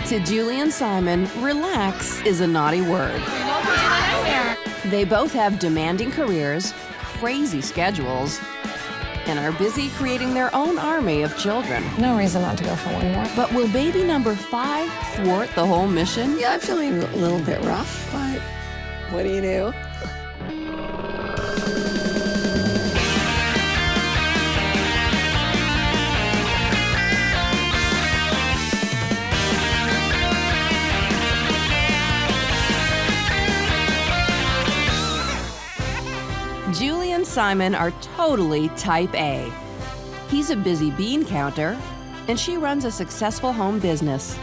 To Julie and Simon, relax is a naughty word. They both have demanding careers, crazy schedules, and are busy creating their own army of children. No reason not to go for one more. But will baby number 5 thwart the whole mission? Yeah, I'm feeling a little bit rough, but what do you do? Julie and Simon are totally type A. He's a busy bean counter, and she runs a successful home business.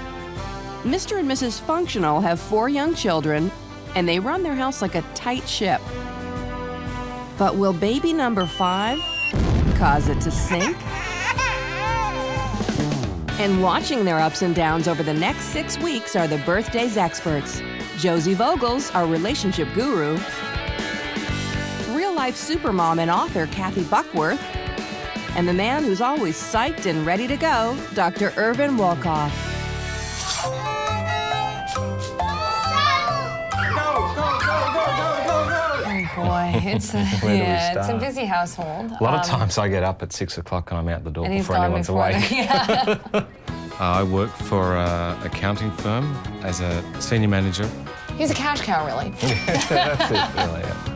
Mr. and Mrs. Functional have 4 young children, and they run their house like a tight ship. But will baby number 5 cause it to sink? And watching their ups and downs over the next 6 weeks are the birthdays experts. Josie Vogels, our relationship guru, real-life supermom and author Kathy Buckworth, and the man who's always psyched and ready to go, Dr. Irvin Wolkoff. Oh boy, it's a busy household. A lot of times I get up at 6 o'clock and I'm out the door And he's before gone anyone's before awake. Yeah. I work for an accounting firm as a senior manager. He's a cash cow, really. That's it, really. Yeah.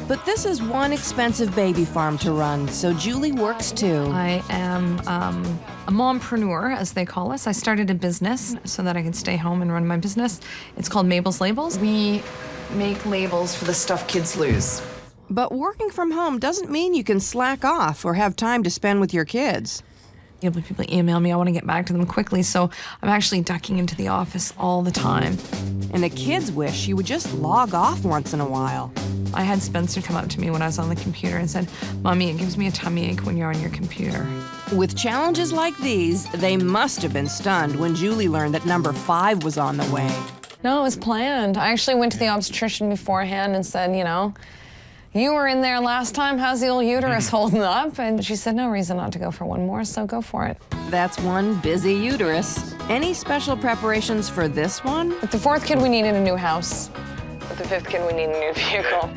But this is one expensive baby farm to run, so Julie works too. I am a mompreneur, as they call us. I started a business so that I could stay home and run my business. It's called Mabel's Labels. We make labels for the stuff kids lose. But working from home doesn't mean you can slack off or have time to spend with your kids. People email me, I want to get back to them quickly, so I'm actually ducking into the office all the time. And the kids wish you would just log off once in a while. I had Spencer come up to me when I was on the computer and said, "Mommy, it gives me a tummy ache when you're on your computer." With challenges like these, they must have been stunned when Julie learned that number 5 was on the way. No, it was planned. I actually went to the obstetrician beforehand and said, you know, "You were in there last time, how's the old uterus holding up?" And she said, "No reason not to go for one more, so go for it." That's one busy uterus. Any special preparations for this one? With the 4th kid, we needed a new house. With the 5th kid, we need a new vehicle.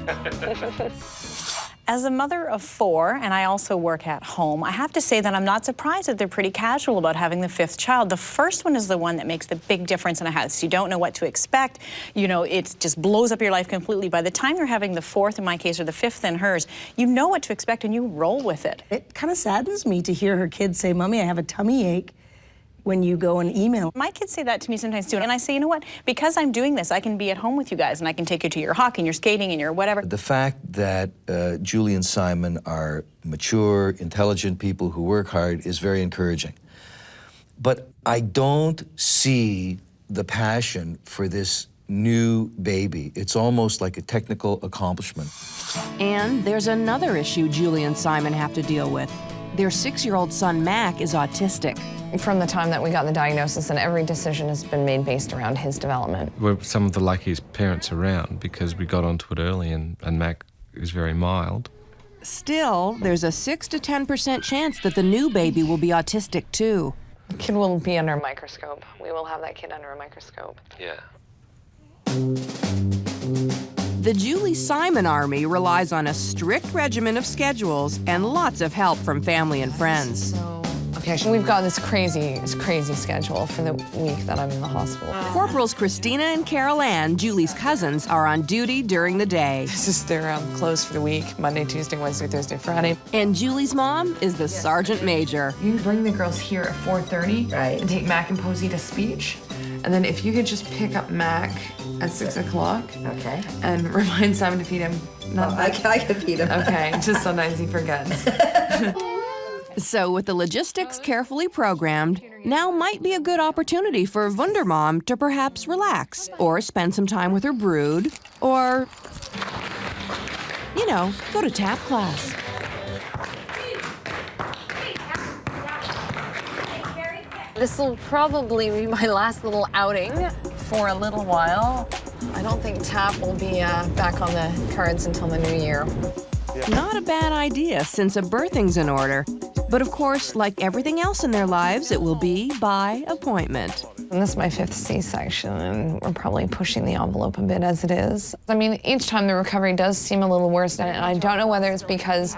As a mother of 4, and I also work at home, I have to say that I'm not surprised that they're pretty casual about having the 5th child. The first one is the one that makes the big difference in a house. You don't know what to expect. You know, it just blows up your life completely. By the time you're having the 4th, in my case, or the 5th in hers, you know what to expect and you roll with it. It kind of saddens me to hear her kids say, "Mommy, I have a tummy ache," when you go and email. My kids say that to me sometimes too, and I say, you know what, because I'm doing this, I can be at home with you guys, and I can take you to your hockey and your skating and your whatever. The fact that Julie and Simon are mature, intelligent people who work hard is very encouraging. But I don't see the passion for this new baby. It's almost like a technical accomplishment. And there's another issue Julie and Simon have to deal with. Their 6-year-old son, Mac, is autistic. From the time that we got the diagnosis, and every decision has been made based around his development. We're some of the luckiest parents around because we got onto it early and Mac is very mild. Still, there's a 6 to 10% chance that the new baby will be autistic too. The kid will be under a microscope. We will have that kid under a microscope. Yeah. The Julie Simon Army relies on a strict regimen of schedules and lots of help from family and friends. Okay, so we've got this crazy schedule for the week that I'm in the hospital. Corporals Christina and Carol Ann, Julie's cousins, are on duty during the day. This is their clothes for the week, Monday, Tuesday, Wednesday, Thursday, Friday. And Julie's mom is the sergeant major. You bring the girls here at 4:30 Right. and take Mac and Posey to speech. And then if you could just pick up Mac at 6 o'clock Okay. and remind Simon to feed him. I can feed him. Okay, just sometimes he forgets. So with the logistics carefully programmed, now might be a good opportunity for Wundermom to perhaps relax or spend some time with her brood or, you know, go to tap class. This will probably be my last little outing for a little while. I don't think tap will be back on the cards until the new year. Not a bad idea since a birthing's in order. But of course, like everything else in their lives, it will be by appointment. And this is my 5th C-section, and we're probably pushing the envelope a bit as it is. I mean, each time the recovery does seem a little worse, and I don't know whether it's because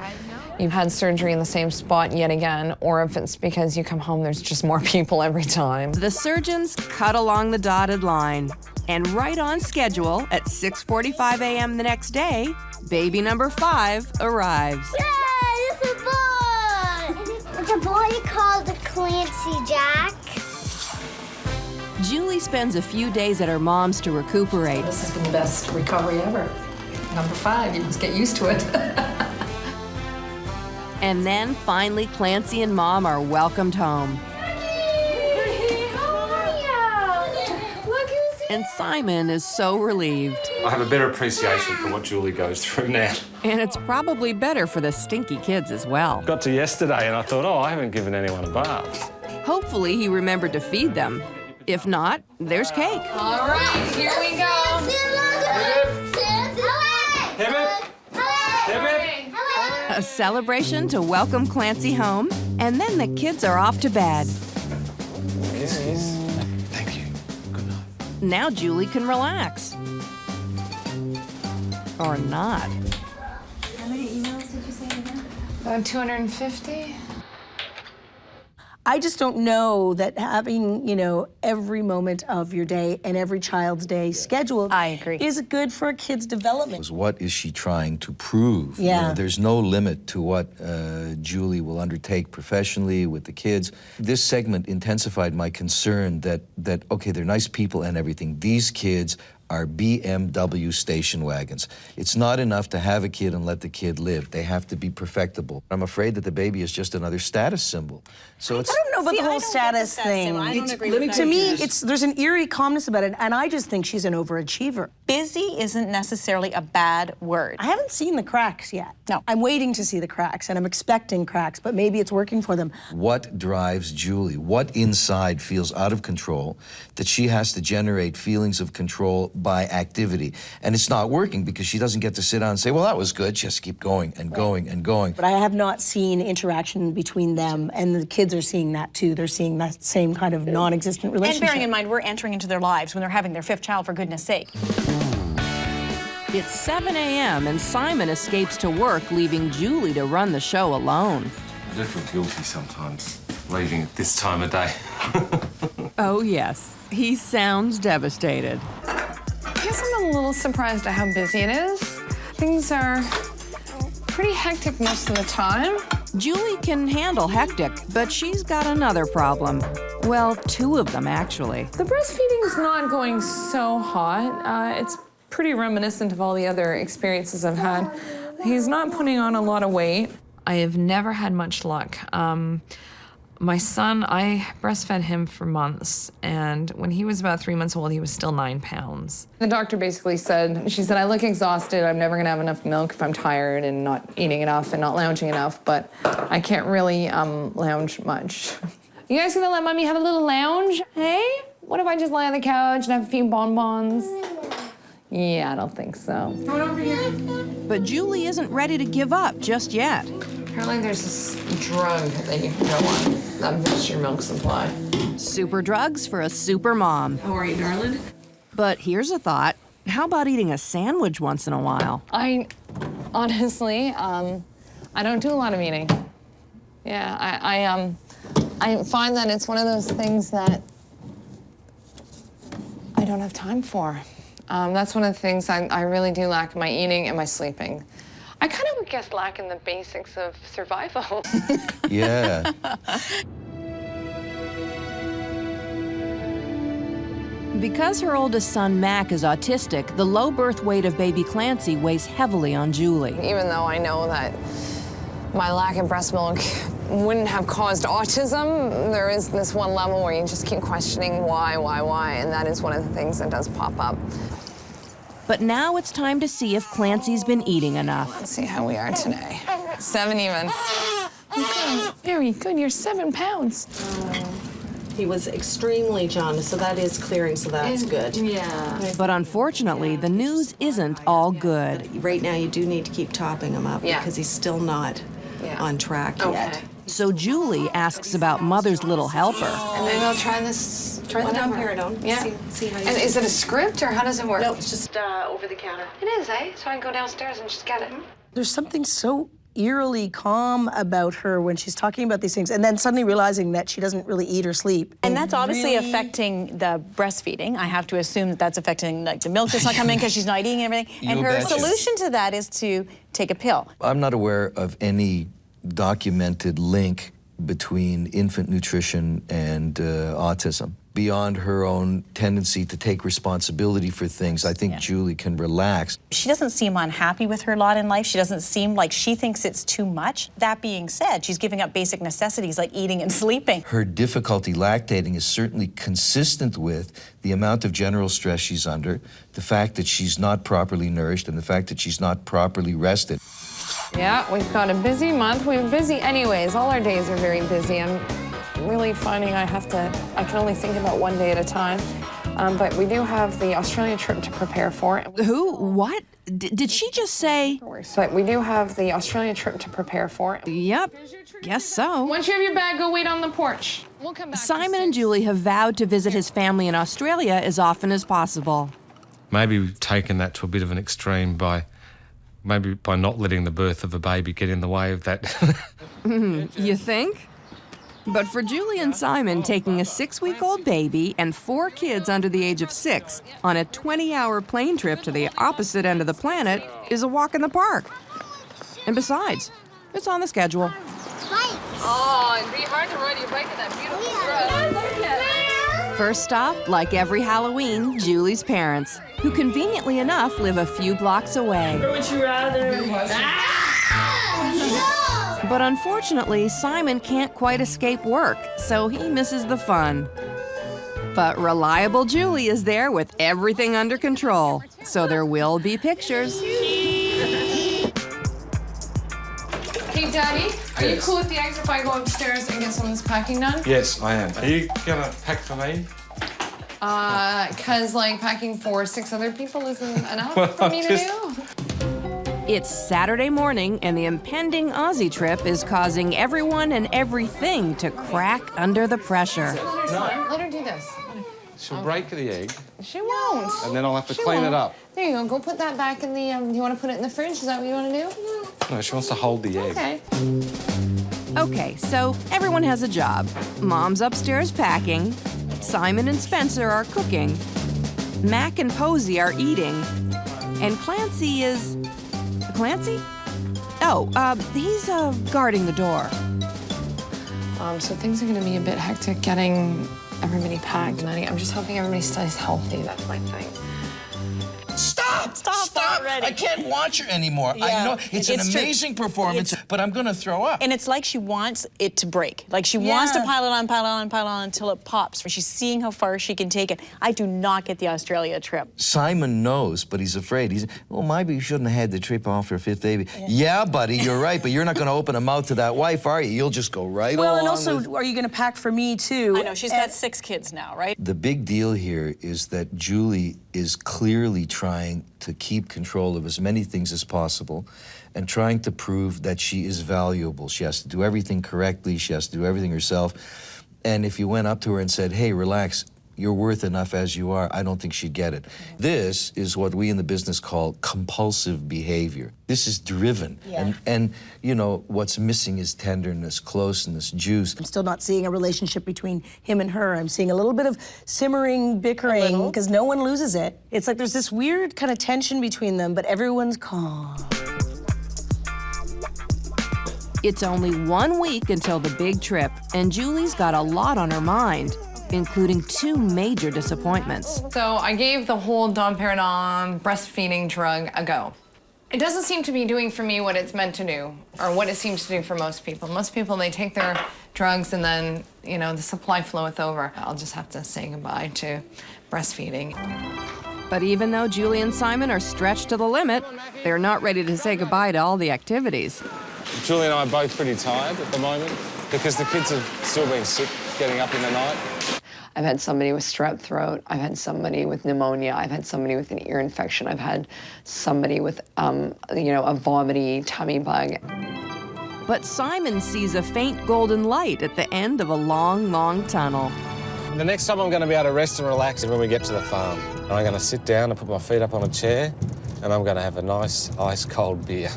you've had surgery in the same spot yet again, or if it's because you come home, there's just more people every time. The surgeons cut along the dotted line, and right on schedule at 6:45 a.m. the next day, baby number 5 arrives. Yay, it's a boy! It's a boy called Clancy, Jack. Julie spends a few days at her mom's to recuperate. This has been the best recovery ever. Number 5, you must get used to it. And then finally, Clancy and Mom are welcomed home. And Simon is so relieved. I have a better appreciation for what Julie goes through now. And it's probably better for the stinky kids as well. Got to yesterday and I thought, oh, I haven't given anyone a bath. Hopefully he remembered to feed them. If not, there's cake. All right, here we go. A celebration to welcome Clancy home, and then the kids are off to bed. Thank you. Good night. Now Julie can relax. Or not. How many emails did you say again? 250. I just don't know that having, every moment of your day and every child's day scheduled I agree. is good for a kid's development. What is she trying to prove? Yeah. There's no limit to what Julie will undertake professionally with the kids. This segment intensified my concern that okay, they're nice people and everything. These kids are BMW station wagons. It's not enough to have a kid and let the kid live. They have to be perfectible. I'm afraid that the baby is just another status symbol. So it's. I don't know about the whole status thing. I don't agree with that. To me, there's an eerie calmness about it, and I just think she's an overachiever. Busy isn't necessarily a bad word. I haven't seen the cracks yet. No. I'm waiting to see the cracks, and I'm expecting cracks, but maybe it's working for them. What drives Julie? What inside feels out of control that she has to generate feelings of control by activity? And it's not working because she doesn't get to sit down and say, well, that was good. Just keep going and going and going. But I have not seen interaction between them, and the kids are seeing that too. They're seeing that same kind of non-existent relationship. And bearing in mind, we're entering into their lives when they're having their 5th child, for goodness sake. It's 7 a.m. and Simon escapes to work, leaving Julie to run the show alone. I do feel guilty sometimes, leaving at this time of day. Oh, yes. He sounds devastated. I guess I'm a little surprised at how busy it is. Things are pretty hectic most of the time. Julie can handle hectic, but she's got another problem. Well, 2 of them, actually. The breastfeeding is not going so hot. It's pretty reminiscent of all the other experiences I've had. He's not putting on a lot of weight. I have never had much luck. My son, I breastfed him for months, and when he was about 3 months old, he was still 9 pounds. The doctor basically said, she said, I look exhausted, I'm never gonna have enough milk if I'm tired and not eating enough and not lounging enough, but I can't really lounge much. You guys gonna let mommy have a little lounge? Hey? What if I just lie on the couch and have a few bonbons? Yeah, I don't think so. Come on over here. But Julie isn't ready to give up just yet. Apparently there's this drug that you can go on that boosts your milk supply. Super drugs for a super mom. How are you, darling? But here's a thought. How about eating a sandwich once in a while? I honestly, I don't do a lot of eating. Yeah, I find that it's one of those things that I don't have time for. That's one of the things I really do lack in my eating and my sleeping. I kind of would guess lack in the basics of survival. Yeah. Because her oldest son, Mac, is autistic, the low birth weight of baby Clancy weighs heavily on Julie. Even though I know that my lack of breast milk wouldn't have caused autism, there is this one level where you just keep questioning why, and that is one of the things that does pop up. But now it's time to see if Clancy's been eating enough. Let's see how we are today. 7 even. Okay, very good, you're 7 pounds. He was extremely jaundiced, so that is clearing, so that's good. Yeah. But unfortunately, the news isn't all good. Right now, you do need to keep topping him up because he's still not on track yet. So Julie asks about Mother's Little Helper. And maybe I'll try this. Try the domperidone. Yeah. See how you And is it a script or how does it work? No, it's just over the counter. It is, eh? So I can go downstairs and just get it. There's something so eerily calm about her when she's talking about these things, and then suddenly realizing that she doesn't really eat or sleep. And that's obviously affecting the breastfeeding. I have to assume that that's affecting like the milk that's not coming because she's not eating and everything. And You her betcha. solution to that is to take a pill. I'm not aware of any documented link between infant nutrition and autism. Beyond her own tendency to take responsibility for things, I think Julie can relax. She doesn't seem unhappy with her lot in life. She doesn't seem like she thinks it's too much. That being said, she's giving up basic necessities like eating and sleeping. Her difficulty lactating is certainly consistent with the amount of general stress she's under, the fact that she's not properly nourished, and the fact that she's not properly rested. Yeah, we've got a busy month. We're busy anyways. All our days are very busy. I'm really finding I can only think about one day at a time. But we do have the Australia trip to prepare for. Who? What? Did she just say? But we do have the Australia trip to prepare for. Yep, guess so. Once you have your bag, go wait on the porch. We'll come back. Simon and Julie have vowed to visit his family in Australia as often as possible. Maybe we've taken that to a bit of an extreme by not letting the birth of a baby get in the way of that. You think? But for Julie and Simon, taking a 6-week-old baby and 4 kids under the age of 6 on a 20-hour plane trip to the opposite end of the planet is a walk in the park. And besides, it's on the schedule. Oh, it'd be hard to ride your bike in that beautiful road. First stop, like every Halloween, Julie's parents, who conveniently enough live a few blocks away. Would you rather? But unfortunately, Simon can't quite escape work, so he misses the fun. But reliable Julie is there with everything under control, so there will be pictures. Hey, Daddy, are you cool with the eggs if I go upstairs and get some of this packing done? Yes, I am. Are you gonna pack for me? Cause like packing for 6 other people isn't enough for me to do. It's Saturday morning, and the impending Aussie trip is causing everyone and everything to crack under the pressure. Let her do this. She'll break the egg, She won't. and then I'll have to She clean won't. it up. There you go. Go put that back in the, you want to put it in the fridge? Is that what you want to do? No, she wants to hold the egg. Okay. Okay, so everyone has a job. Mom's upstairs packing. Simon and Spencer are cooking. Mac and Posey are eating. And Clancy is... Clancy? Oh, he's guarding the door. So things are going to be a bit hectic getting everybody packed. And I'm just hoping everybody stays healthy. That's my thing. Stop already. I can't watch her anymore. I know it's an amazing performance, but I'm gonna throw up. And it's like she wants it to break. Like she wants to pile it on until it pops. She's seeing how far she can take it. I do not get the Australia trip. Simon knows, but he's afraid. He's, well, maybe you shouldn't have had the trip off for a 5th baby. Yeah, buddy, you're right, but you're not gonna open a mouth to that wife, are you? You'll just go right along. Well, and also, are you going to pack for me, too? I know, she's got 6 kids now, right? The big deal here is that Julie is clearly trying to keep control of as many things as possible and trying to prove that she is valuable. She has to do everything correctly. She has to do everything herself. And if you went up to her and said, hey, relax, you're worth enough as you are, I don't think she'd get it. This is what we in the business call compulsive behavior. This is driven. And you know, what's missing is tenderness, closeness, juice. I'm still not seeing a relationship between him and her. I'm seeing a little bit of simmering bickering because no one loses it. It's like there's this weird kind of tension between them, but everyone's calm. It's only 1 week until the big trip, and Julie's got a lot on her mind, including 2 major disappointments. So I gave the whole domperidone breastfeeding drug a go. It doesn't seem to be doing for me what it's meant to do, or what it seems to do for most people. Most people, they take their drugs and then, you know, the supply floweth over. I'll just have to say goodbye to breastfeeding. But even though Julie and Simon are stretched to the limit, they're not ready to say goodbye to all the activities. Julie and I are both pretty tired at the moment because the kids have still been sick getting up in the night. I've had somebody with strep throat. I've had somebody with pneumonia. I've had somebody with an ear infection. I've had somebody with, you know, a vomity tummy bug. But Simon sees a faint golden light at the end of a long, long tunnel. The next time I'm going to be able to rest and relax is when we get to the farm. And I'm going to sit down and put my feet up on a chair, and I'm going to have a nice ice-cold beer.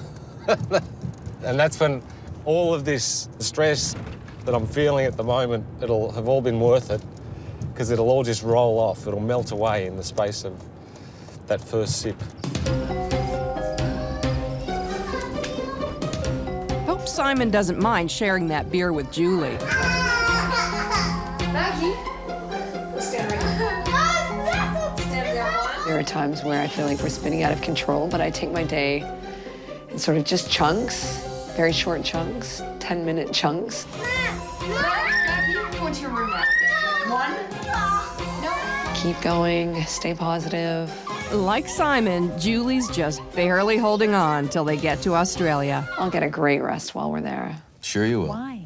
And that's when all of this stress that I'm feeling at the moment, it'll have all been worth it, because it'll all just roll off. It'll melt away in the space of that first sip. Hope Simon doesn't mind sharing that beer with Julie. There are times where I feel like we're spinning out of control, but I take my day in sort of just chunks, very short chunks, 10-minute chunks. Go into your room now. Keep going, stay positive. Like Simon, Julie's just barely holding on till they get to Australia. I'll get a great rest while we're there. Sure you will. Why?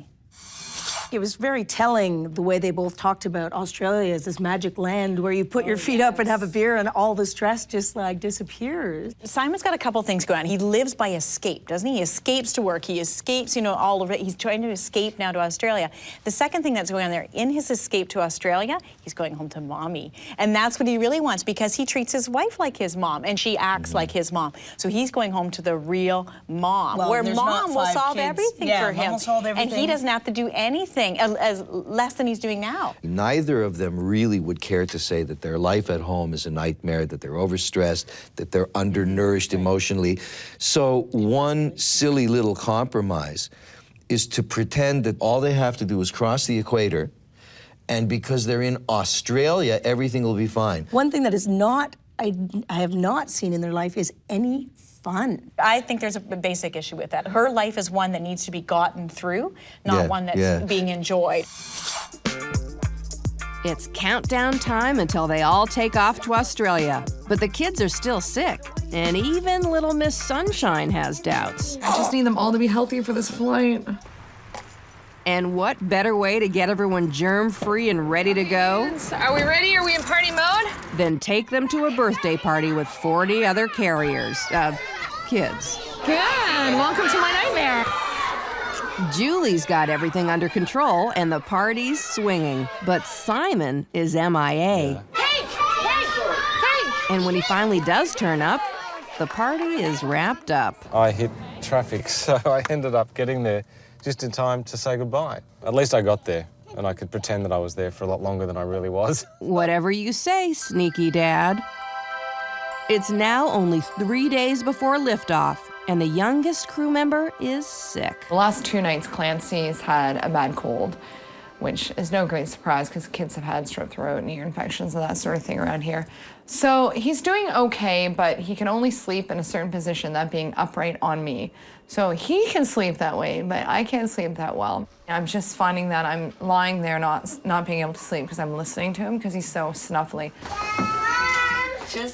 It was very telling the way they both talked about Australia as this magic land where you put your feet up and have a beer and all the stress just like disappears. Simon's got a couple things going on. He lives by escape, doesn't he? He escapes to work. He escapes, all of it. He's trying to escape now to Australia. The second thing that's going on there, in his escape to Australia, he's going home to mommy. And that's what he really wants, because he treats his wife like his mom and she acts like his mom. So he's going home to the real mom, Well, where there's mom not will 5 solve kids. everything Yeah, for mom him. will solve And he everything. doesn't have to do anything, as less than he's doing now. Neither of them really would care to say that their life at home is a nightmare, that they're overstressed, that they're undernourished emotionally. So one silly little compromise is to pretend that all they have to do is cross the equator, and because they're in Australia, everything will be fine. One thing that is not, I have not seen in their life is any fun. I think there's a basic issue with that. Her life is one that needs to be gotten through, not one that's being enjoyed. It's countdown time until they all take off to Australia. But the kids are still sick, and even little Miss Sunshine has doubts. I just need them all to be healthy for this flight. And what better way to get everyone germ-free and ready to go Are we ready? Are we in party mode? than take them to a birthday party with 40 other carriers, kids. Good. Welcome to my nightmare. Julie's got everything under control and the party's swinging, but Simon is MIA. And when he finally does turn up, the party is wrapped up. I hit traffic, so I ended up getting there just in time to say goodbye. At least I got there, and I could pretend that I was there for a lot longer than I really was. Whatever you say, sneaky dad. It's now only 3 days before liftoff, and the youngest crew member is sick. The last 2 nights, Clancy's had a bad cold, which is no great surprise because kids have had strep throat and ear infections and that sort of thing around here. So he's doing okay, but he can only sleep in a certain position, that being upright on me. So he can sleep that way, but I can't sleep that well. I'm just finding that I'm lying there not being able to sleep because I'm listening to him because he's so snuffly.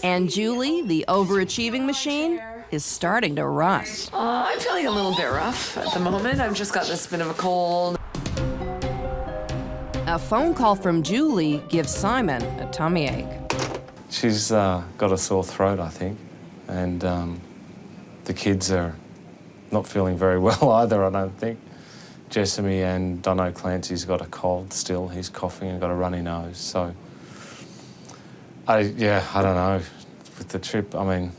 And Julie, the overachieving machine, is starting to rust. I'm feeling a little bit rough at the moment. I've just got this bit of a cold. A phone call from Julie gives Simon a tummy ache. She's got a sore throat, I think, and the kids are not feeling very well either, I don't think. Jessamy and I know Clancy's got a cold still. He's coughing and got a runny nose, so I don't know. With the trip, I mean,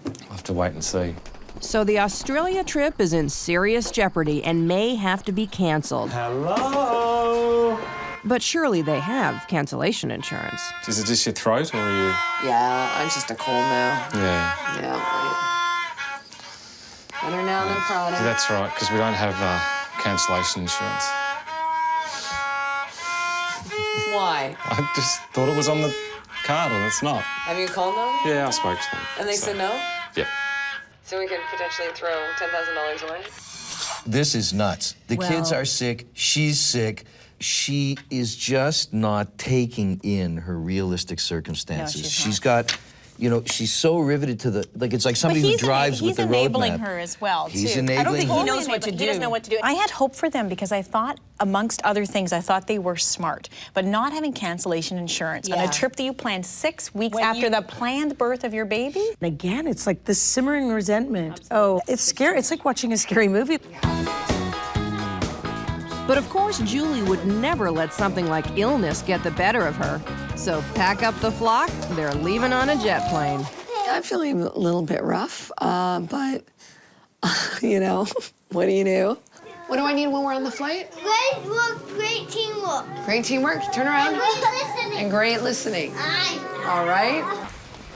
I'll have to wait and see. So the Australia trip is in serious jeopardy and may have to be canceled. Hello? But surely they have cancellation insurance. Is it just your throat, or are you? Yeah, I'm just a cold now. Yeah. Yeah, right. Better now than Friday. That's right, because we don't have cancellation insurance. Why? I just thought it was on the card, and it's not. Have you called them? Yeah, I spoke to them. And they said no? Yep. So we could potentially throw $10,000 away? This is nuts. The kids are sick, she's sick. She is just not taking in her realistic circumstances. No, she's She's got You know, she's so riveted to the, like, it's like somebody who drives with the road map. He's enabling her as well, too. He's enabling I don't think her. he knows what to do. He doesn't know what to do. I had hope for them because I thought, amongst other things, I thought they were smart. But not having cancellation insurance on a trip that you planned 6 weeks after the planned birth of your baby? And again, it's like this simmering resentment. Oh, it's scary. It's like watching a scary movie. But of course, Julie would never let something like illness get the better of her. So pack up the flock, they're leaving on a jet plane. I'm feeling a little bit rough, but, you know, what do you do? What do I need when we're on the flight? Great work, great teamwork. Great teamwork, turn around. Great listening. And great listening. All right.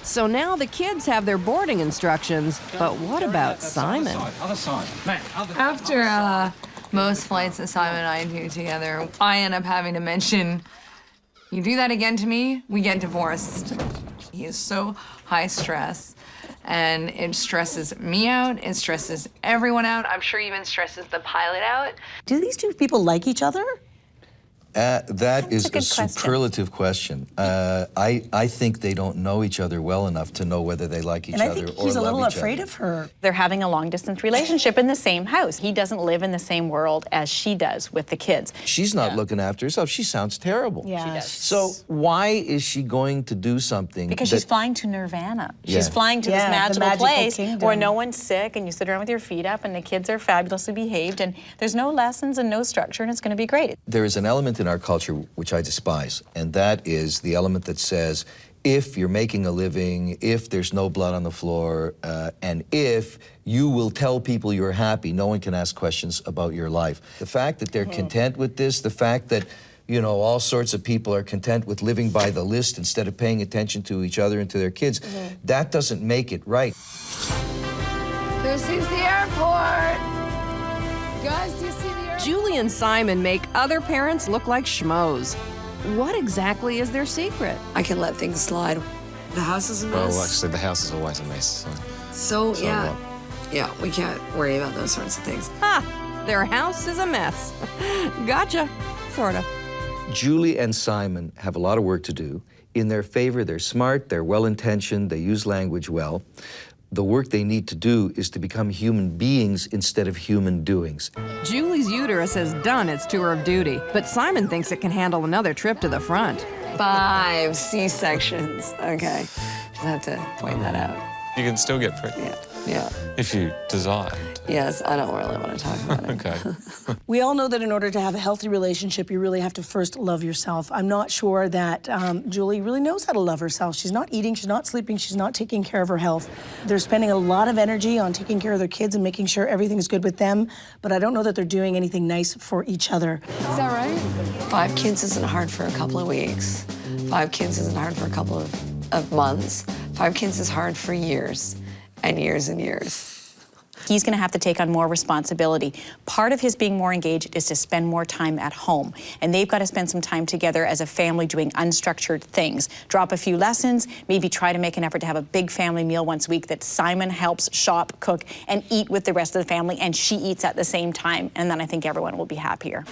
So now the kids have their boarding instructions, but what about Simon? Other side. Man, After most flights that Simon and I do together, I end up having to mention, you do that again to me, we get divorced. He is so high stress, and it stresses me out, it stresses everyone out. I'm sure even stresses the pilot out. Do these two people like each other? That is a good question. superlative question. I think they don't know each other well enough to know whether they like each And other I think or love each other. he's a little afraid of her. They're having a long-distance relationship in the same house. He doesn't live in the same world as she does with the kids. She's not looking after herself. She sounds terrible. She does. So why is she going to do something? Because she's flying to Nirvana. Yeah. She's flying to Yeah, this the magical magical place kingdom. where no one's sick and you sit around with your feet up and the kids are fabulously behaved and there's no lessons and no structure and it's going to be great. There is an element in our culture which I despise, and that is the element that says, if you're making a living, if there's no blood on the floor, and if you will tell people you're happy, no one can ask questions about your life. The fact that they're content with this, the fact that, you know, all sorts of people are content with living by the list instead of paying attention to each other and to their kids, that doesn't make it right. This is the airport. Guys, do you see the airport? Julie and Simon make other parents look like schmoes. What exactly is their secret? I can let things slide. The house is a mess. Well, actually, the house is always a mess. So yeah, we can't worry about those sorts of things. Ha! Their house is a mess. Gotcha. Sort of. Julie and Simon have a lot of work to do. In their favor, they're smart, they're well-intentioned, they use language well. The work they need to do is to become human beings instead of human doings. Julie's uterus has done its tour of duty, but Simon thinks it can handle another trip to the front. 5 C-sections. Okay, just have to point that out. You can still get pregnant Yeah. if you desire. Yes, I don't really want to talk about it. Okay. We all know that in order to have a healthy relationship, you really have to first love yourself. I'm not sure that Julie really knows how to love herself. She's not eating, she's not sleeping, she's not taking care of her health. They're spending a lot of energy on taking care of their kids and making sure everything's good with them, but I don't know that they're doing anything nice for each other. Is that right? 5 kids isn't hard for a couple of weeks. 5 kids isn't hard for a couple of months. 5 kids is hard for years and years and years. He's going to have to take on more responsibility. Part of his being more engaged is to spend more time at home. And they've got to spend some time together as a family doing unstructured things. Drop a few lessons, maybe try to make an effort to have a big family meal once a week that Simon helps shop, cook, and eat with the rest of the family, and she eats at the same time. And then I think everyone will be happier.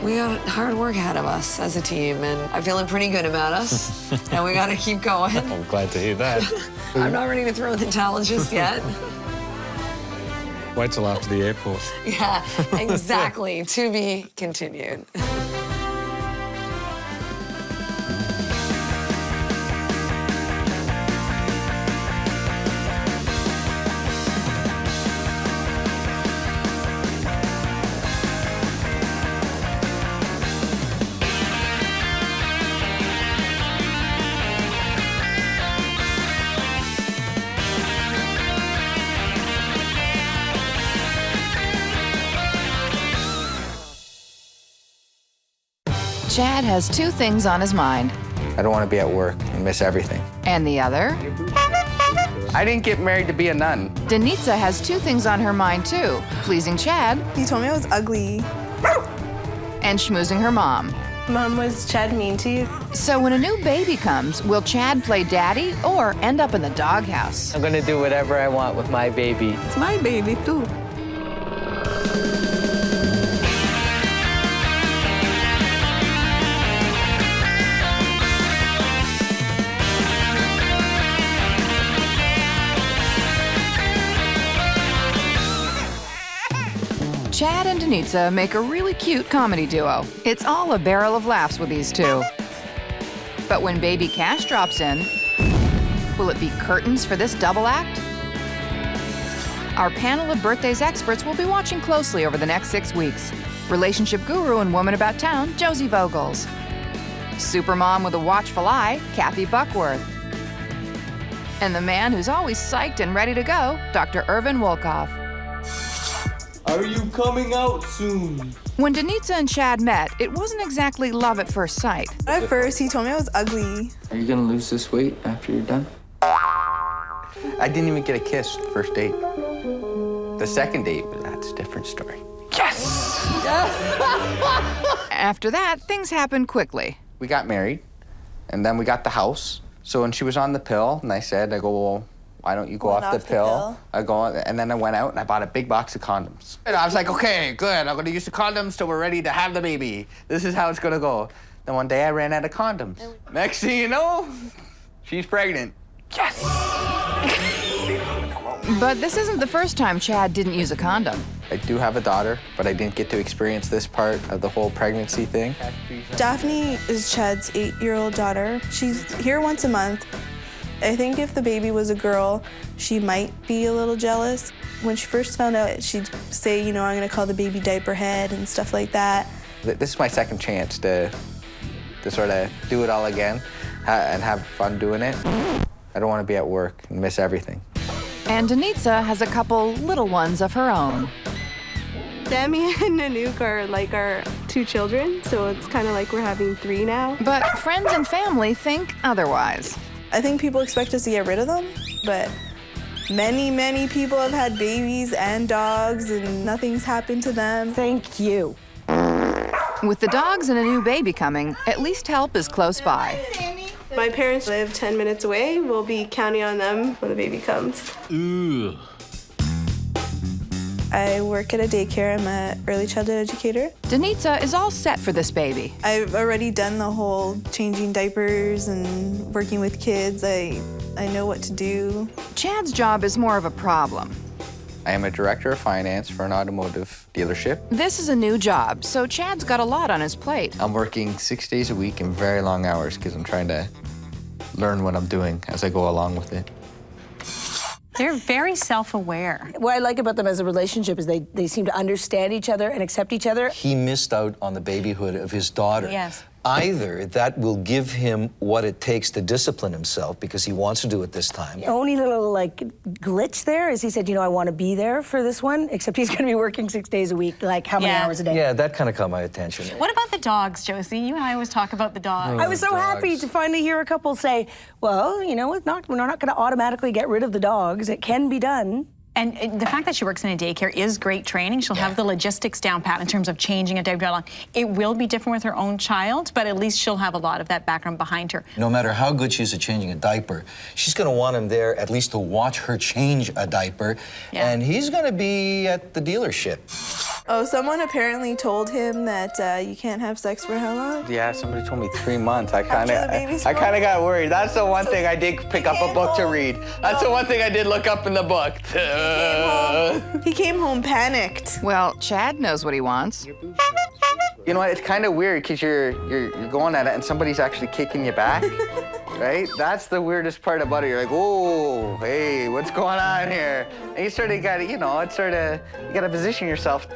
We got hard work ahead of us as a team, and I'm feeling pretty good about us. And we got to keep going. I'm glad to hear that. I'm not ready to throw in the towel just yet. Wait till after the airport. Yeah, exactly. To be continued. Chad has 2 things on his mind. I don't want to be at work and miss everything. And the other? I didn't get married to be a nun. Denita has 2 things on her mind, too. Pleasing Chad. He told me I was ugly. And schmoozing her mom. Mom, was Chad mean to you? So when a new baby comes, will Chad play daddy or end up in the doghouse? I'm gonna do whatever I want with my baby. It's my baby, too. Denita make a really cute comedy duo. It's all a barrel of laughs with these two. But when baby Cash drops in, will it be curtains for this double act? Our panel of birthdays experts will be watching closely over the next 6 weeks. Relationship guru and woman about town, Josie Vogels. Supermom with a watchful eye, Kathy Buckworth. And the man who's always psyched and ready to go, Dr. Irvin Wolkoff. Are you coming out soon? When Denita and Chad met, it wasn't exactly love at first sight. At first, he told me I was ugly. Are you gonna lose this weight after you're done? I didn't even get a kiss first date. The second date, that's a different story. Yes! After that, things happened quickly. We got married, and then we got the house. So when she was on the pill, and I go, well, why don't you go off the pill? I go, and then I went out and I bought a big box of condoms. And I was like, okay, good, I'm gonna use the condoms till we're ready to have the baby. This is how it's gonna go. Then one day I ran out of condoms. Next thing you know, she's pregnant. Yes! But this isn't the first time Chad didn't use a condom. I do have a daughter, but I didn't get to experience this part of the whole pregnancy thing. Daphne is Chad's 8-year-old daughter. She's here once a month. I think if the baby was a girl, she might be a little jealous. When she first found out, she'd say, you know, I'm gonna call the baby diaper head and stuff like that. This is my second chance to sort of do it all again and have fun doing it. I don't want to be at work and miss everything. And Denita has a couple little ones of her own. Demi and Nanook are like our 2 children, so it's kind of like we're having 3 now. But friends and family think otherwise. I think people expect us to get rid of them, but many, many people have had babies and dogs and nothing's happened to them. Thank you. With the dogs and a new baby coming, at least help is close by. My parents live 10 minutes away. We'll be counting on them when the baby comes. Ugh. I work at a daycare. I'm an early childhood educator. Denita is all set for this baby. I've already done the whole changing diapers and working with kids. I know what to do. Chad's job is more of a problem. I am a director of finance for an automotive dealership. This is a new job, so Chad's got a lot on his plate. I'm working 6 days a week in very long hours because I'm trying to learn what I'm doing as I go along with it. They're very self-aware. What I like about them as a relationship is they seem to understand each other and accept each other. He missed out on the babyhood of his daughter. Yes. Either that will give him what it takes to discipline himself because he wants to do it this time. The only little like glitch there is he said, you know, I want to be there for this one, except he's going to be working 6 days a week, like how many hours a day? Yeah, that kind of caught my attention. What about the dogs, Josie? You and I always talk about the dogs. I was so happy to finally hear a couple say, well, you know, we're not going to automatically get rid of the dogs. It can be done. And the fact that she works in a daycare is great training. She'll have the logistics down pat in terms of changing a diaper. It will be different with her own child, but at least she'll have a lot of that background behind her. No matter how good she is at changing a diaper, she's going to want him there at least to watch her change a diaper, and he's going to be at the dealership. Oh, someone apparently told him that you can't have sex for how long? Yeah, somebody told me 3 months. I kind of got worried. That's the one thing I did pick up a book to read. That's the one thing I did look up in the book. He came home panicked. Well, Chad knows what he wants. You know what? It's kind of weird because you're going at it and somebody's actually kicking you back, right? That's the weirdest part about it. You're like, oh, hey, what's going on here? And you sort of got to, you know, it's sort of, you got to position yourself.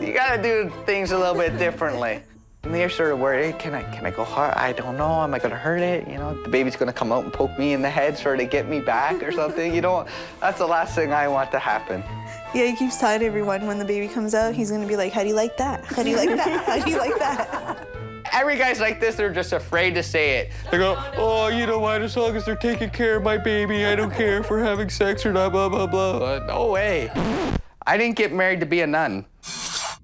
You got to do things a little bit differently. And they're sort of worried, hey, can I go hard? I don't know, am I gonna hurt it? You know, the baby's gonna come out and poke me in the head, sort of get me back or something. You know, that's the last thing I want to happen. Yeah, he keeps telling everyone when the baby comes out, he's gonna be like, how do you like that? How do you like that? How do you like that? Every guy's like this, they're just afraid to say it. They go, oh, you know what, as long as they're taking care of my baby, I don't care if we're having sex or not, blah, blah, blah. No way. I didn't get married to be a nun.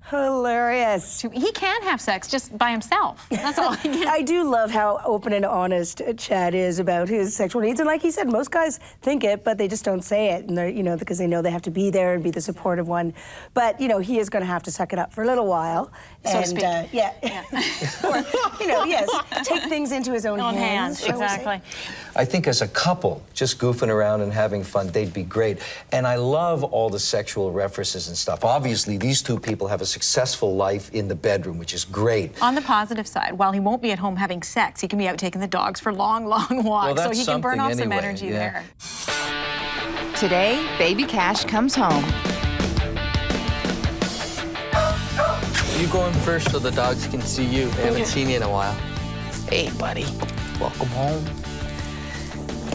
Hilarious. He can have sex just by himself. That's all he can. I do love how open and honest Chad is about his sexual needs. And like he said, most guys think it, but they just don't say it. And they're, you know, because they know they have to be there and be the supportive one. But, you know, he is going to have to suck it up for a little while. So to speak. Yeah. Or, you know, yes, take things into his own hands. Exactly. I think as a couple, just goofing around and having fun, they'd be great. And I love all the sexual references and stuff. Obviously, these two people have a successful life in the bedroom, which is great. On the positive side, while he won't be at home having sex, he can be out taking the dogs for long, long walks, so he can burn off some energy there. Today, baby Cash comes home. You go in first so the dogs can see you. They haven't seen you in a while. Hey, buddy. Welcome home.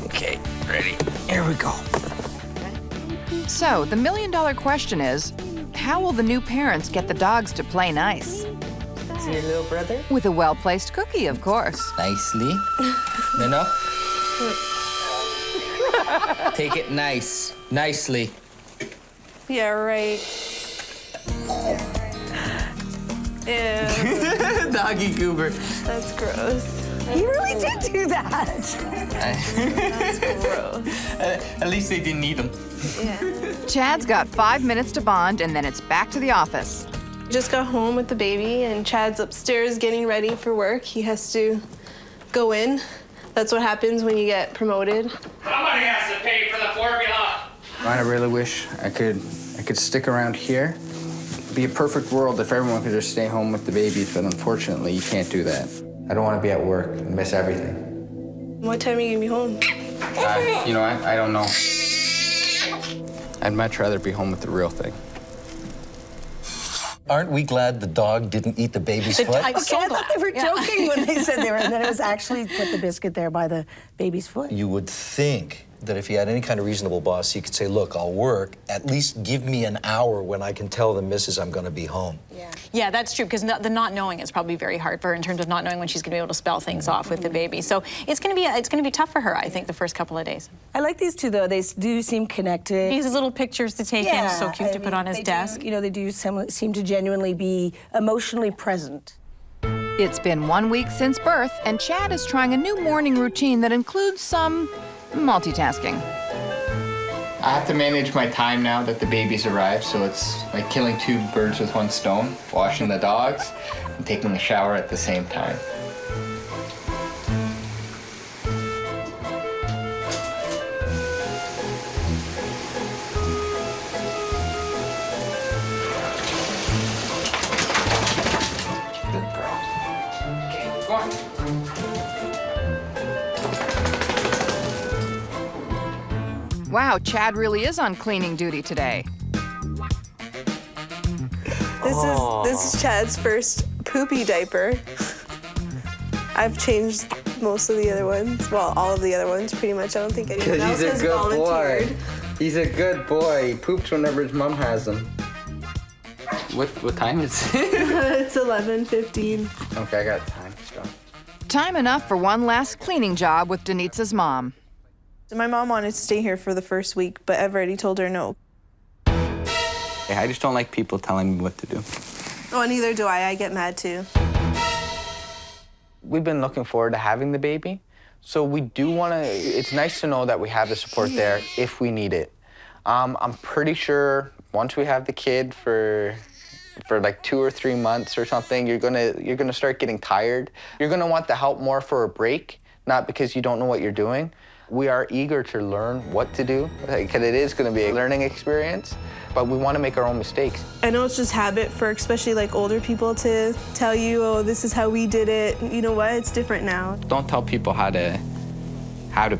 Okay, ready. Here we go. So, the million-dollar question is, how will the new parents get the dogs to play nice? Is your little brother? With a well-placed cookie, of course. Nicely. No. Take it nicely. Yeah, right. Ew. Doggy goober. That's gross. He really did do that. That's gross. At least they didn't eat him. Yeah. Chad's got 5 minutes to bond, and then it's back to the office. Just got home with the baby, and Chad's upstairs getting ready for work. He has to go in. That's what happens when you get promoted. Somebody has to pay for the formula. I really wish I could stick around here. It'd be a perfect world if everyone could just stay home with the babies, but unfortunately, you can't do that. I don't want to be at work and miss everything. What time are you gonna be home? I don't know. I'd much rather be home with the real thing. Aren't we glad the dog didn't eat the baby's foot? I thought they were joking when they said they were, and then it was actually put the biscuit there by the baby's foot. You would think that if you had any kind of reasonable boss, he could say, look, I'll work, at least give me an hour when I can tell the missus I'm gonna be home. Yeah, that's true, because the not knowing is probably very hard for her in terms of not knowing when she's going to be able to spell things off with the baby. So it's going to be tough for her, I think, the first couple of days. I like these two, though. They do seem connected. These little pictures to take in, so cute to put on his desk. They do seem to genuinely be emotionally present. It's been 1 week since birth, and Chad is trying a new morning routine that includes some multitasking. I have to manage my time now that the baby's arrived, so it's like killing 2 birds with 1 stone, washing the dogs and taking a shower at the same time. Good girl. Okay, go on. Wow, Chad really is on cleaning duty today. This is Chad's first poopy diaper. I've changed most of the other ones. Well, all of the other ones, pretty much. I don't think anyone else has volunteered. He's a good boy. He poops whenever his mom has him. What time is it? It's 11:15. Okay, I got time. So. Time enough for one last cleaning job with Denita's mom. My mom wanted to stay here for the first week, but I've already told her no. I just don't like people telling me what to do. Oh, neither do I. I get mad too. We've been looking forward to having the baby, so we do want to. It's nice to know that we have the support there if we need it. I'm pretty sure once we have the kid for like 2 or 3 months or something, you're gonna start getting tired. You're gonna want the help more for a break, not because you don't know what you're doing. We are eager to learn what to do, because it is going to be a learning experience, but we want to make our own mistakes. I know it's just habit for especially like older people to tell you, oh, this is how we did it. You know what? It's different now. Don't tell people how to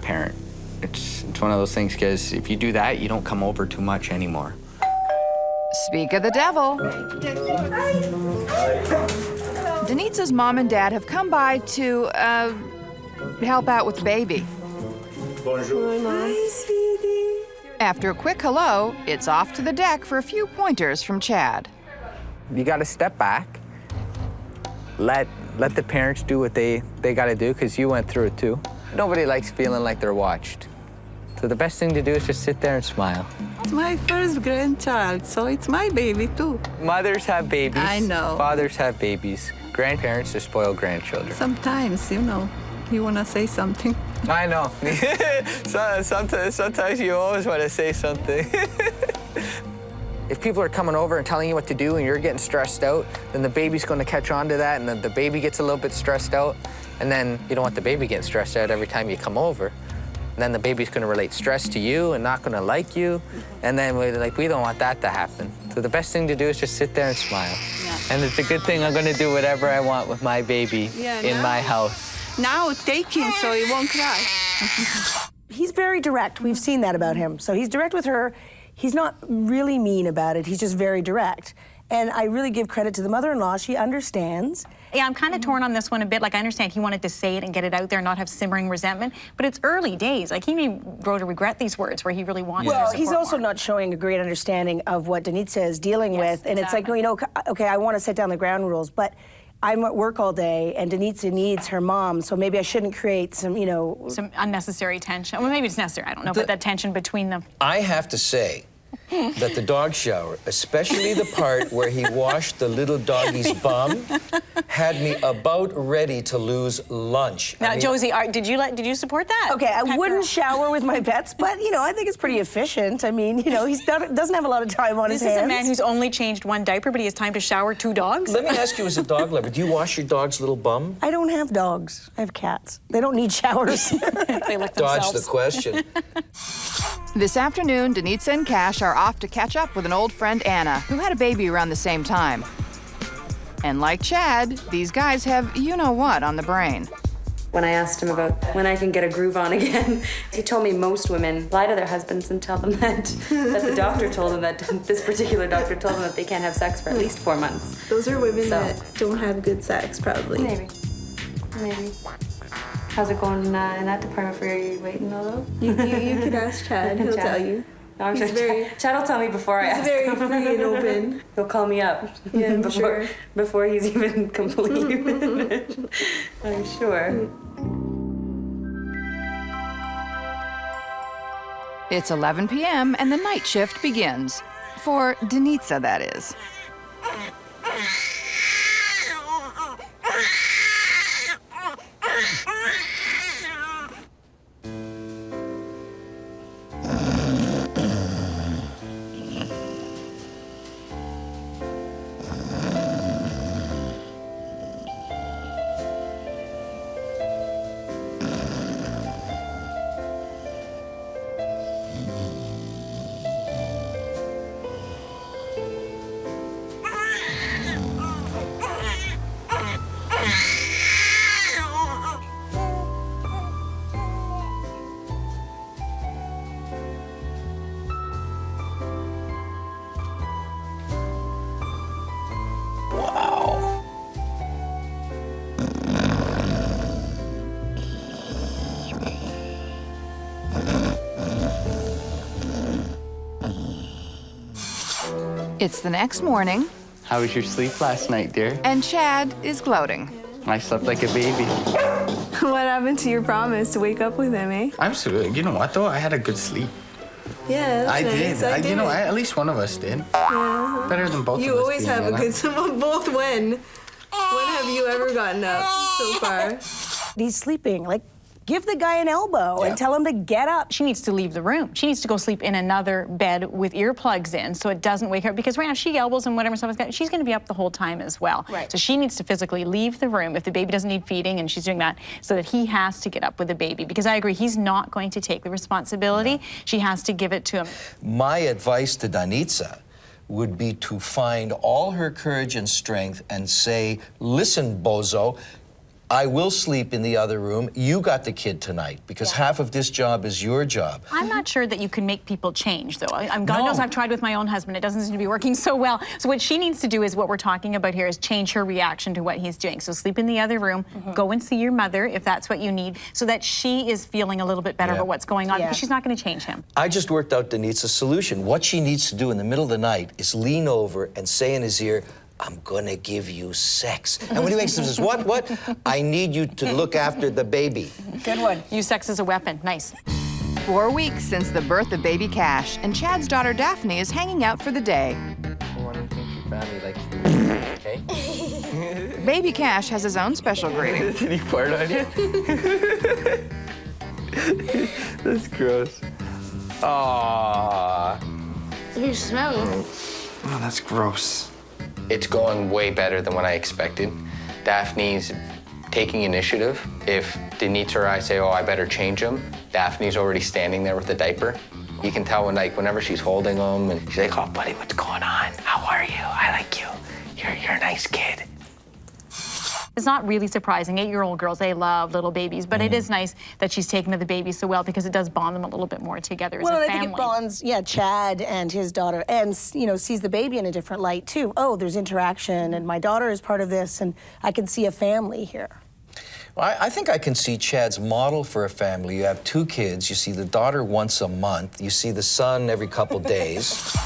parent. It's one of those things, because if you do that, you don't come over too much anymore. Speak of the devil. Denita's mom and dad have come by to help out with the baby. Bonjour. Hi, sweetie. After a quick hello, it's off to the deck for a few pointers from Chad. You got to step back. Let the parents do what they got to do, because you went through it too. Nobody likes feeling like they're watched. So the best thing to do is just sit there and smile. It's my first grandchild, so it's my baby too. Mothers have babies. I know. Fathers have babies. Grandparents are spoiled grandchildren. Sometimes, you want to say something. I know. Sometimes you always want to say something. If people are coming over and telling you what to do and you're getting stressed out, then the baby's going to catch on to that, and then the baby gets a little bit stressed out, and then you don't want the baby getting stressed out every time you come over. And then the baby's gonna relate stress to you and not gonna like you. And then we don't want that to happen. So the best thing to do is just sit there and smile. Yeah. And it's a good thing I'm gonna do whatever I want with my baby in my house. Now take him so he won't cry. He's very direct. We've seen that about him. So he's direct with her. He's not really mean about it. He's just very direct. And I really give credit to the mother-in-law. She understands. Yeah, I'm kind of torn on this one a bit. Like, I understand he wanted to say it and get it out there and not have simmering resentment, but it's early days. Like, he may grow to regret these words where he really wants Well, to he's support also more. not showing a great understanding of what Denita is dealing with. And it's like, you know, okay, I want to set down the ground rules, but I'm at work all day, and Denita needs her mom, so maybe I shouldn't create some, you know... Some unnecessary tension. Well, maybe it's necessary, I don't know, but that tension between them. I have to say that the dog shower, especially the part where he washed the little doggy's bum, had me about ready to lose lunch. Now, Josie, did you support that? Okay, I wouldn't shower with my pets, but, you know, I think it's pretty efficient. I mean, you know, he doesn't have a lot of time on his hands. This is a man who's only changed one diaper, but he has time to shower 2 dogs? Let me ask you, as a dog lover, do you wash your dog's little bum? I don't have dogs. I have cats. They don't need showers. They lick Dodge themselves. the question. This afternoon, Denita and Cash are off to catch up with an old friend, Anna, who had a baby around the same time. And like Chad, these guys have you-know-what on the brain. When I asked him about when I can get a groove on again, he told me most women lie to their husbands and tell them that the doctor told them that this particular doctor told them that they can't have sex for at least 4 months. Those are women that don't have good sex, probably. Maybe. How's it going in that department for you waiting though? You could ask Chad, he'll tell you. No, I'm sure Chad will tell me before I ask him. He's very free and open. He'll call me up before he's even complete with it. I'm sure. It's 11 p.m. and the night shift begins. For Denita, that is. It's the next morning. How was your sleep last night, dear? And Chad is gloating. I slept like a baby. What happened to your promise to wake up with him, eh? You know what, though? I had a good sleep. Yeah, that's nice. I did. You know, at least one of us did. Yeah. Better than both of us. You always have a good sleep. Both when? When have you ever gotten up so far? He's sleeping. Like, give the guy an elbow and tell him to get up. She needs to leave the room. She needs to go sleep in another bed with earplugs in so it doesn't wake her up. Because right now, if she elbows and whatever stuff, she's going to be up the whole time as well. Right. So she needs to physically leave the room if the baby doesn't need feeding and she's doing that so that he has to get up with the baby. Because I agree, he's not going to take the responsibility. She has to give it to him. My advice to Denita would be to find all her courage and strength and say, listen, bozo, I will sleep in the other room. You got the kid tonight, because half of this job is your job. I'm not sure that you can make people change, though. God knows I've tried with my own husband. It doesn't seem to be working so well. So what she needs to do is what we're talking about here is change her reaction to what he's doing. So sleep in the other room, go and see your mother if that's what you need, so that she is feeling a little bit better about what's going on, because she's not going to change him. I just worked out Denita's solution. What she needs to do in the middle of the night is lean over and say in his ear, I'm gonna give you sex. And when he wakes up and says, what? I need you to look after the baby. Good one. Use sex as a weapon. Nice. 4 weeks since the birth of baby Cash, and Chad's daughter Daphne is hanging out for the day. One of the things your family likes to do, okay? Baby Cash has his own special greeting. Did he fart on you? That's gross. Aww. You smell it. Oh, that's gross. It's going way better than what I expected. Daphne's taking initiative. If Denita or I say, oh, I better change him, Daphne's already standing there with the diaper. You can tell when, like, whenever she's holding him and she's like, oh, buddy, what's going on? How are you? I like you. You're a nice kid. It's not really surprising. 8-year-old girls, they love little babies, but it is nice that she's taken to the baby so well because it does bond them a little bit more together as a family. Well, I think it bonds, Chad and his daughter, and, sees the baby in a different light, too. Oh, there's interaction, and my daughter is part of this, and I can see a family here. Well, I think I can see Chad's model for a family. You have 2 kids. You see the daughter once a month. You see the son every couple days.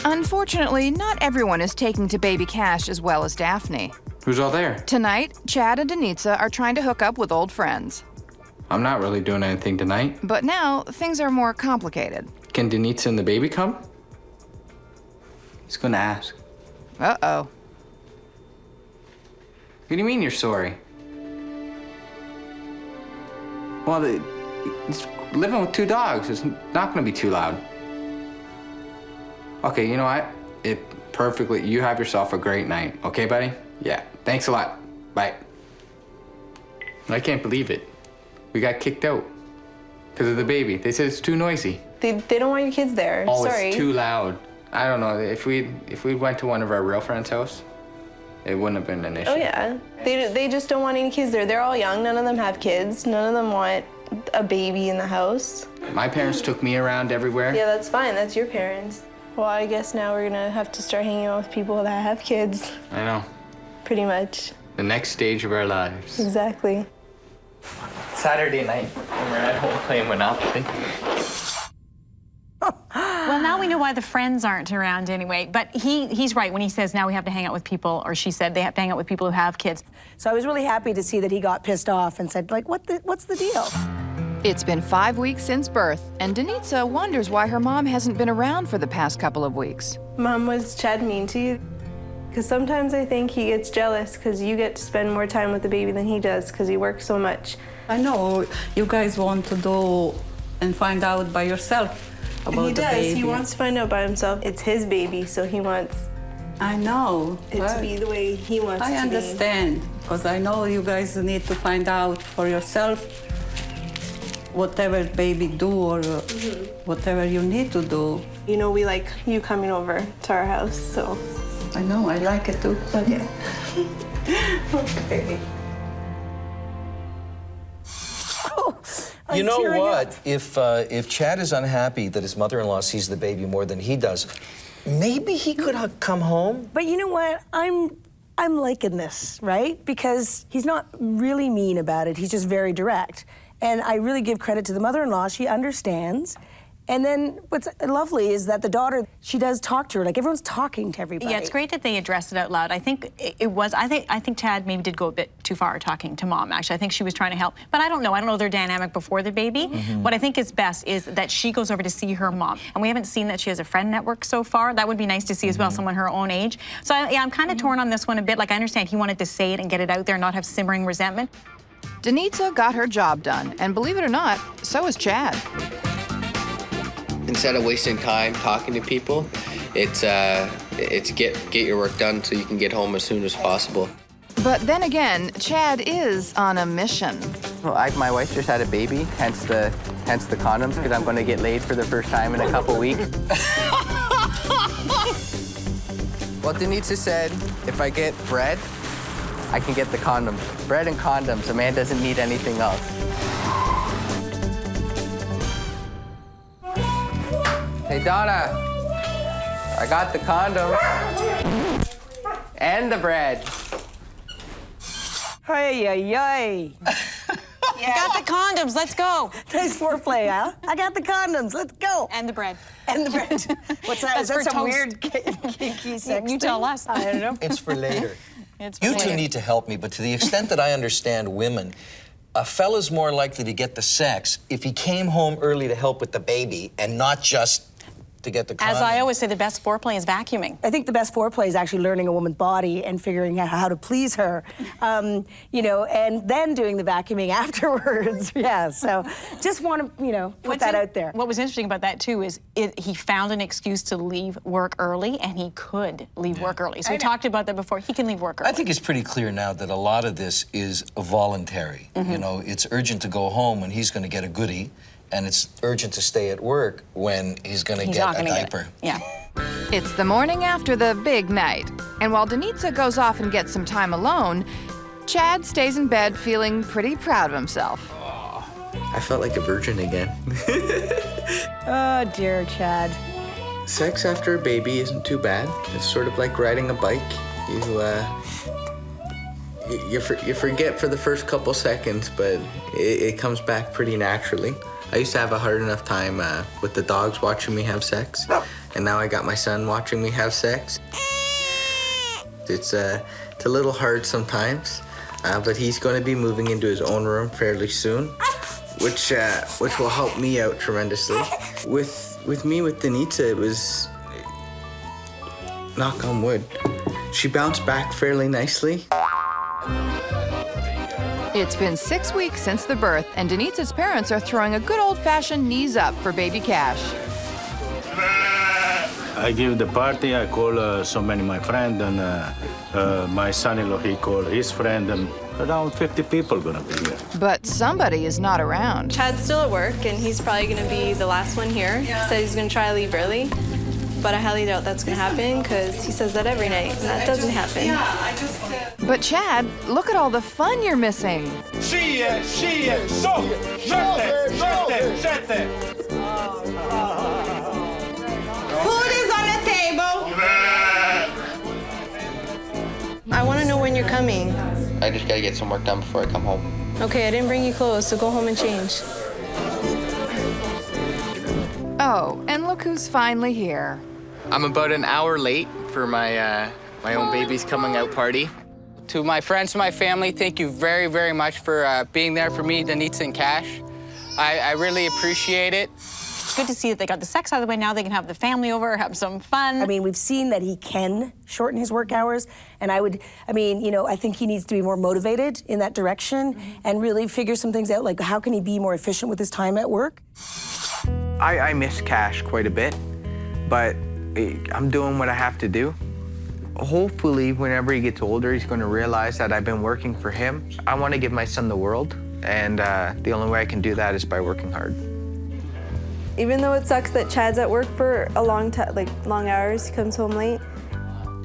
Unfortunately, not everyone is taking to baby Cash as well as Daphne. Who's all there? Tonight, Chad and Denita are trying to hook up with old friends. I'm not really doing anything tonight. But now, things are more complicated. Can Denita and the baby come? He's gonna ask. Uh-oh. What do you mean you're sorry? Well, it's living with 2 dogs. It's not gonna be too loud. Okay, you know what? You have yourself a great night. Okay, buddy? Yeah, thanks a lot. Bye. I can't believe it. We got kicked out because of the baby. They said it's too noisy. They don't want your kids there. Oh, Sorry. It's too loud. I don't know. If we went to one of our real friends' house, it wouldn't have been an issue. Oh, yeah. They just don't want any kids there. They're all young. None of them have kids. None of them want a baby in the house. My parents took me around everywhere. Yeah, that's fine. That's your parents. Well, I guess now we're gonna have to start hanging out with people that have kids. I know. Pretty much. The next stage of our lives. Exactly. Saturday night, when we're at home playing Monopoly. Well, now we know why the friends aren't around anyway. But he's right when he says now we have to hang out with people, or she said they have to hang out with people who have kids. So I was really happy to see that he got pissed off and said, like, what's the deal? It's been 5 weeks since birth, and Denita wonders why her mom hasn't been around for the past couple of weeks. Mom, was Chad mean to you? Because sometimes I think he gets jealous because you get to spend more time with the baby than he does because he works so much. I know you guys want to do and find out by yourself about the baby. He does. He wants to find out by himself. It's his baby, so he wants I know. it to be the way he wants it to be. I understand, because I know you guys need to find out for yourself whatever baby do or whatever you need to do. You know, we like you coming over to our house, so. I know, I like it too. Okay. Okay. You know what? If Chad is unhappy that his mother-in-law sees the baby more than he does, maybe he could come home. But you know what? I'm liking this, right? Because he's not really mean about it. He's just very direct. And I really give credit to the mother-in-law. She understands. And then what's lovely is that the daughter, she does talk to her. Like, everyone's talking to everybody. Yeah, it's great that they addressed it out loud. I think I think Chad maybe did go a bit too far talking to Mom, actually. I think she was trying to help. But I don't know their dynamic before the baby. What I think is best is that she goes over to see her mom. And we haven't seen that she has a friend network so far. That would be nice to see as well, someone her own age. So I'm kind of torn on this one a bit. Like, I understand he wanted to say it and get it out there and not have simmering resentment. Denita got her job done, and believe it or not, so is Chad. Instead of wasting time talking to people, it's get your work done so you can get home as soon as possible. But then again, Chad is on a mission. Well, my wife just had a baby, hence the condoms, because I'm going to get laid for the first time in a couple weeks. Well, Denita said if I get bread, I can get the condoms. Bread and condoms, a man doesn't need anything else. Hey, Donna, I got the condoms and the bread. Hey, I got the condoms, let's go. Nice foreplay, huh? I got the condoms, let's go. And the bread. And the bread. What's that? Is that some toast. weird kinky sex You tell us. I don't know. It's for later. It's You for two later. need to help me, but to the extent that I understand women, a fella's more likely to get the sex if he came home early to help with the baby and not just to get the As I always say, the best foreplay is vacuuming. I think the best foreplay is actually learning a woman's body and figuring out how to please her, you know, and then doing the vacuuming afterwards. Yeah, so just want to, you know, put that out there. What was interesting about that, too, is he found an excuse to leave work early, and he could leave work early. So we talked about that before. He can leave work early. I think it's pretty clear now that a lot of this is voluntary. You know, it's urgent to go home when he's going to get a goodie, and it's urgent to stay at work when he's going to get a diaper. Yeah. It's the morning after the big night, and while Denita goes off and gets some time alone, Chad stays in bed feeling pretty proud of himself. I felt like a virgin again. Oh, dear Chad. Sex after a baby isn't too bad. It's sort of like riding a bike. You forget for the first couple seconds, but it comes back pretty naturally. I used to have a hard enough time with the dogs watching me have sex, and now I got my son watching me have sex. It's a little hard sometimes, but he's going to be moving into his own room fairly soon, which will help me out tremendously. With me, with Denita, it was, knock on wood, she bounced back fairly nicely. It's been 6 weeks since the birth, and Denita's parents are throwing a good old-fashioned knees up for baby Cash. I give the party, I call so many my friends, and my son-in-law, he called his friend, and around 50 people gonna be here. But somebody is not around. Chad's still at work, and he's probably gonna be the last one here. He said he's gonna try to leave early, but I highly doubt that's gonna happen, because he says that every night, and that doesn't happen. But Chad, look at all the fun you're missing. So, Food is on the table. I want to know when you're coming. I just gotta get some work done before I come home. Okay, I didn't bring you clothes, so go home and change. Oh, and look who's finally here. I'm about an hour late for my own baby's coming out party. To my friends and my family, thank you very, very much for being there for me, Denita and Cash. I really appreciate it. It's good to see that they got the sex out of the way. Now they can have the family over, have some fun. I mean, we've seen that he can shorten his work hours, and I think he needs to be more motivated in that direction and really figure some things out, like how can he be more efficient with his time at work? I miss Cash quite a bit, but I'm doing what I have to do. Hopefully, whenever he gets older, he's going to realize that I've been working for him. I want to give my son the world, and the only way I can do that is by working hard. Even though it sucks that Chad's at work for a long time, like long hours, he comes home late,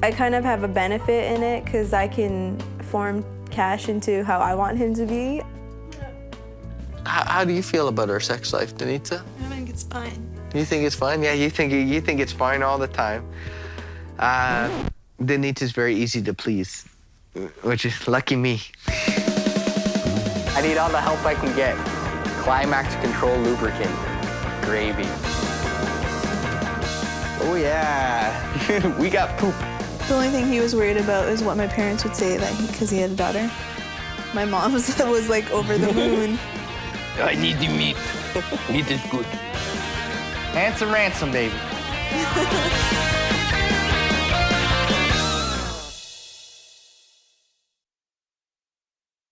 I kind of have a benefit in it because I can form Cash into how I want him to be. How do you feel about our sex life, Denita? I think it's fine. You think it's fine? Yeah, you think it's fine all the time. Denita's very easy to please, which is lucky me. I need all the help I can get. Climax Control Lubricant. Gravy. Oh yeah, we got poop. The only thing he was worried about is what my parents would say that because he had a daughter. My mom was like over the moon. I need the meat. Meat is good. And some ransom, baby.